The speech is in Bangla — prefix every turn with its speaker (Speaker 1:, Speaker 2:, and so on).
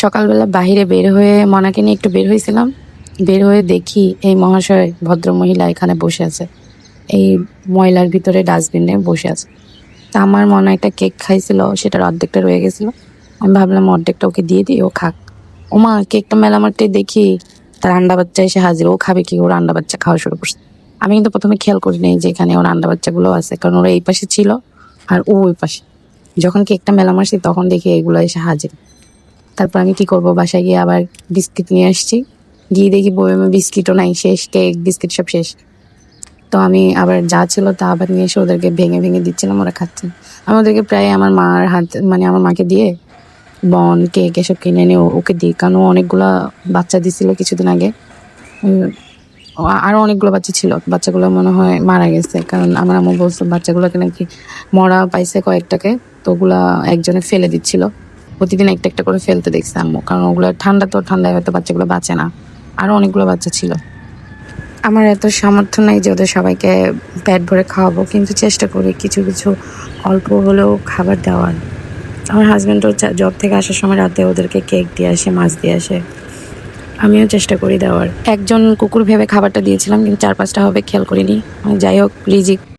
Speaker 1: সকালবেলা বাহিরে বের হয়ে মনাকে নিয়ে একটু বের হয়েছিলাম। বের হয়ে দেখি এই মহাশয় ভদ্রমহিলা এখানে বসে আছে। এই ময়লার ভিতরে ডাস্টবিনে বসে আছে। তা আমার মনে একটা কেক খাইছিল, সেটার অর্ধেকটা রয়ে গেছিল। আমি ভাবলাম অর্ধেকটা ওকে দিয়ে দিই, ও খাক। ওমা, কেকটা মেলা মারতে দেখি তার আন্ডা বাচ্চা এসে হাজির। ও খাবে কি? ওর আন্ডা বাচ্চা খাওয়া শুরু করছে। আমি কিন্তু প্রথমে খেয়াল করিনি যে এখানে ওর আন্ডা বাচ্চাগুলো আছে, কারণ ওরা এই পাশে ছিল আর ও ওই পাশে। যখন কেকটা মেলা মারছি তখন দেখি এগুলো এসে হাজির। তারপর আমি কি করব, বাসায় গিয়ে আবার বিস্কিট নিয়ে আসছি। গিয়ে দেখি বইমে বিস্কিটও নাই, শেষ। কেক বিস্কিট সব শেষ। তো আমি আবার যা ছিল তা আবার নিয়ে এসে ওদেরকে ভেঙে ভেঙে দিচ্ছিলাম, ওরা খাচ্ছে। আমি ওদেরকে প্রায় আমার মার হাত, মানে আমার মাকে দিয়ে বন কেক এসব কিনে এনে ওকে দিই, কারণ ও অনেকগুলা বাচ্চা দিছিল কিছুদিন আগে। আরো অনেকগুলো বাচ্চা ছিল, বাচ্চাগুলো মনে হয় মারা গেছে, কারণ আমার আম্মু বলছে বাচ্চাগুলোকে নাকি মরা পাইছে কয়েকটাকে। তো ওগুলা একজনে ফেলে দিচ্ছিল, প্রতিদিন একটা একটা করে ফেলতে দেখছে আম্মু, কারণ ওগুলো ঠান্ডা, তো ঠান্ডায় হয়তো বাচ্চাগুলো বাঁচে না। আরো অনেকগুলো বাচ্চা ছিল। আমার এত সামর্থ্য নাই যে ওদের সবাইকে পেট ভরে খাওয়াবো, কিন্তু চেষ্টা করি কিছু কিছু অল্প হলেও খাবার দেওয়ার। আমার হাজব্যান্ডও জব থেকে আসার সময় রাতে ওদেরকে কেক দিয়ে আসে, মাছ দিয়ে আসে। আমিও চেষ্টা করি দেওয়ার। একজন কুকুর ভেবে খাবারটা দিয়েছিলাম, কিন্তু 4-5টা হবে খেয়াল করিনি। যাই হোক, রিজিক।